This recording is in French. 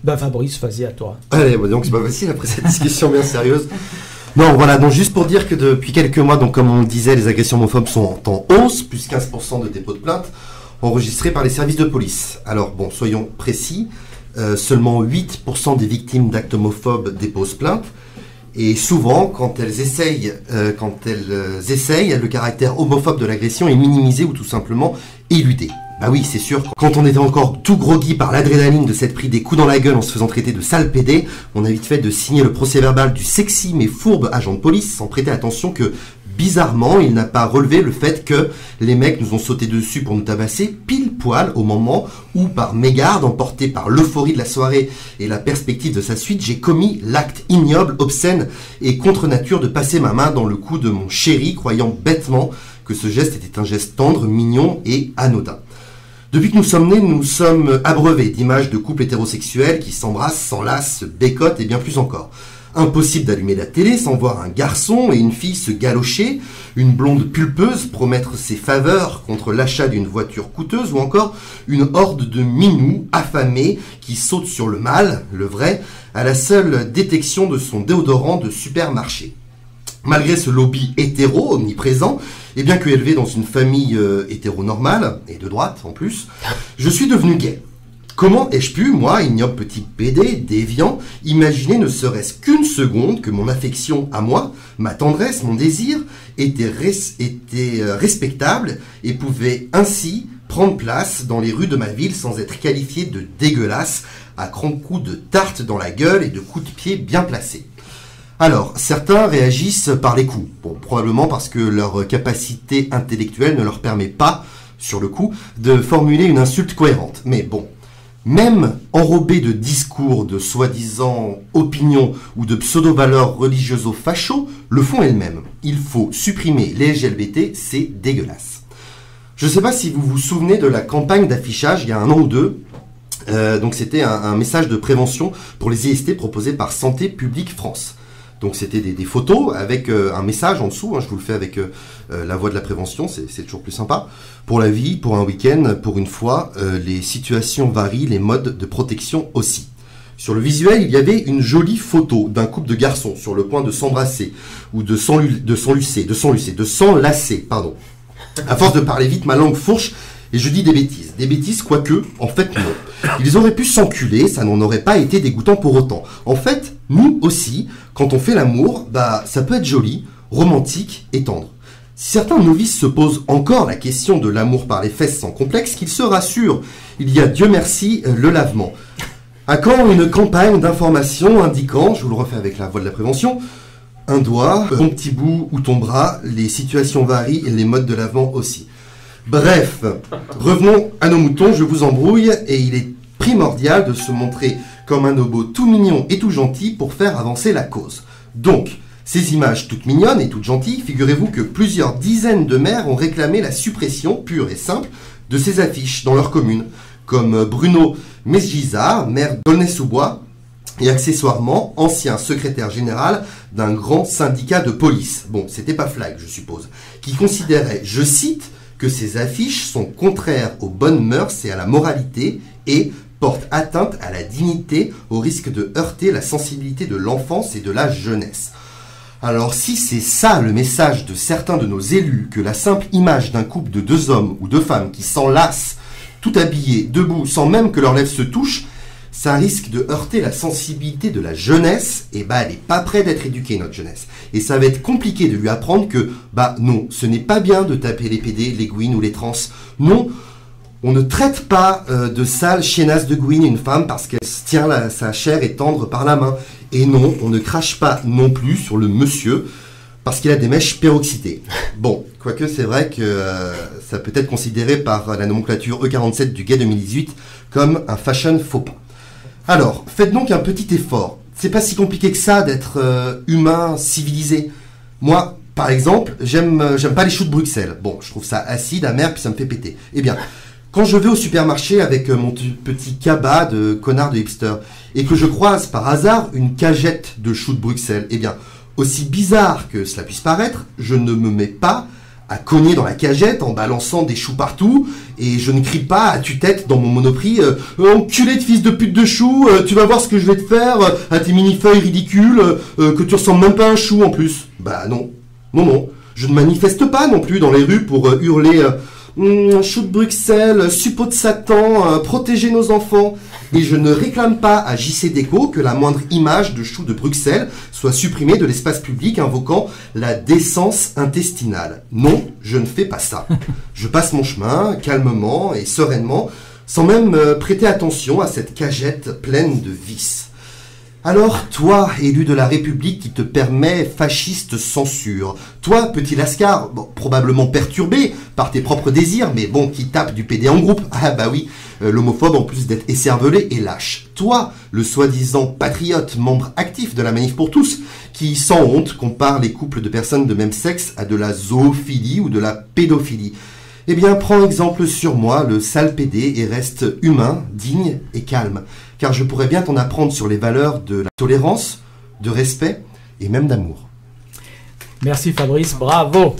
Bah Fabrice, vas-y à toi. Allez, donc c'est pas facile après cette discussion bien sérieuse. Non, voilà, donc juste pour dire que depuis quelques mois, donc comme on le disait, les agressions homophobes sont en hausse, plus 15% de dépôts de plainte enregistrés par les services de police. Alors bon, soyons précis, seulement 8% des victimes d'actes homophobes déposent plainte, et souvent, quand elles essayent, le caractère homophobe de l'agression est minimisé ou tout simplement éludé. Bah oui, c'est sûr, quand on était encore tout groggy par l'adrénaline de s'être pris des coups dans la gueule en se faisant traiter de sale pédé, on a vite fait de signer le procès-verbal du sexy mais fourbe agent de police sans prêter attention que, bizarrement, il n'a pas relevé le fait que les mecs nous ont sauté dessus pour nous tabasser pile poil au moment où, par mégarde, emporté par l'euphorie de la soirée et la perspective de sa suite, j'ai commis l'acte ignoble, obscène et contre nature de passer ma main dans le cou de mon chéri, croyant bêtement que ce geste était un geste tendre, mignon et anodin. Depuis que nous sommes nés, nous sommes abreuvés d'images de couples hétérosexuels qui s'embrassent, s'enlacent, se bécotent et bien plus encore. Impossible d'allumer la télé sans voir un garçon et une fille se galocher, une blonde pulpeuse promettre ses faveurs contre l'achat d'une voiture coûteuse ou encore une horde de minous affamés qui sautent sur le mâle, le vrai, à la seule détection de son déodorant de supermarché. Malgré ce lobby hétéro omniprésent, et bien que élevé dans une famille hétéronormale, et de droite en plus, je suis devenu gay. Comment ai-je pu, moi, ignoble petit PD, déviant, imaginer ne serait-ce qu'une seconde que mon affection à moi, ma tendresse, mon désir, était respectable et pouvait ainsi prendre place dans les rues de ma ville sans être qualifié de dégueulasse, à grands coups de tarte dans la gueule et de coups de pied bien placés. Alors, certains réagissent par les coups, bon, probablement parce que leur capacité intellectuelle ne leur permet pas, sur le coup, de formuler une insulte cohérente. Mais bon, même enrobé de discours de soi-disant opinions ou de pseudo-valeurs religioso-facho, le fond est le même. Il faut supprimer les LGBT, c'est dégueulasse. Je ne sais pas si vous vous souvenez de la campagne d'affichage il y a 1 an ou 2. Donc c'était un message de prévention pour les IST proposé par Santé publique France. Donc c'était des photos avec un message en dessous, je vous le fais avec la voix de la prévention, c'est toujours plus sympa. Pour la vie, pour un week-end, pour une fois, les situations varient, les modes de protection aussi. Sur le visuel, il y avait une jolie photo d'un couple de garçons sur le point de s'embrasser, ou de s'enlacer, pardon. À force de parler vite, ma langue fourche, et je dis des bêtises. Des bêtises, quoique, en fait, non. Ils auraient pu s'enculer, ça n'en aurait pas été dégoûtant pour autant. En fait, nous aussi, quand on fait l'amour, ça peut être joli, romantique et tendre. Si certains novices se posent encore la question de l'amour par les fesses sans complexe, qu'ils se rassurent. Il y a, Dieu merci, le lavement. À quand une campagne d'information indiquant, je vous le refais avec la voix de la prévention, un doigt, ton petit bout ou ton bras, les situations varient et les modes de lavement aussi. Bref, revenons à nos moutons, je vous embrouille et il est primordial de se montrer comme un hobo tout mignon et tout gentil pour faire avancer la cause. Donc, ces images toutes mignonnes et toutes gentilles, figurez-vous que plusieurs dizaines de maires ont réclamé la suppression pure et simple de ces affiches dans leur commune, comme Bruno Mesgiza, maire d'Aulnay-sous-Bois, et accessoirement ancien secrétaire général d'un grand syndicat de police. Bon, c'était pas Flag, je suppose, qui considérait, je cite, que ces affiches sont contraires aux bonnes mœurs et à la moralité et portent atteinte à la dignité au risque de heurter la sensibilité de l'enfance et de la jeunesse. Alors si c'est ça le message de certains de nos élus, que la simple image d'un couple de 2 hommes ou 2 femmes qui s'enlacent, tout habillés, debout, sans même que leurs lèvres se touchent, ça risque de heurter la sensibilité de la jeunesse, et elle n'est pas prête d'être éduquée, notre jeunesse. Et ça va être compliqué de lui apprendre que, non, ce n'est pas bien de taper les PD, les gouines ou les trans. Non, on ne traite pas de sale chiennasse de gouine une femme parce qu'elle tient sa chair et tendre par la main. Et non, on ne crache pas non plus sur le monsieur parce qu'il a des mèches peroxydées. Bon, quoique c'est vrai que ça peut être considéré par la nomenclature E47 du Gay 2018 comme un fashion faux pas. Alors, faites donc un petit effort. C'est pas si compliqué que ça d'être humain, civilisé. Moi, par exemple, j'aime pas les choux de Bruxelles. Bon, je trouve ça acide, amer, puis ça me fait péter. Eh bien, quand je vais au supermarché avec mon petit cabas de connard de hipster, et que je croise par hasard une cagette de choux de Bruxelles, eh bien, aussi bizarre que cela puisse paraître, je ne me mets pas à cogner dans la cagette en balançant des choux partout, et je ne crie pas à tue-tête dans mon monoprix enculé de fils de pute de chou, tu vas voir ce que je vais te faire à tes mini-feuilles ridicules, que tu ressembles même pas à un chou en plus. Bah non, non, je ne manifeste pas non plus dans les rues pour hurler chou de Bruxelles, suppôt de Satan, protéger nos enfants. Et je ne réclame pas à JC Déco que la moindre image de chou de Bruxelles soit supprimée de l'espace public invoquant la décence intestinale. Non, je ne fais pas ça. Je passe mon chemin, calmement et sereinement, sans même prêter attention à cette cagette pleine de vices. Alors, toi, élu de la République qui te permet fasciste censure, toi, petit lascar, bon, probablement perturbé par tes propres désirs, mais bon, qui tape du PD en groupe, ah bah oui, l'homophobe en plus d'être écervelé et lâche. Toi, le soi-disant patriote, membre actif de la Manif pour tous, qui sans honte compare les couples de personnes de même sexe à de la zoophilie ou de la pédophilie. Eh bien, prends exemple sur moi, le sale PD, et reste humain, digne et calme. Car je pourrais bien t'en apprendre sur les valeurs de la tolérance, de respect et même d'amour. Merci Fabrice, bravo.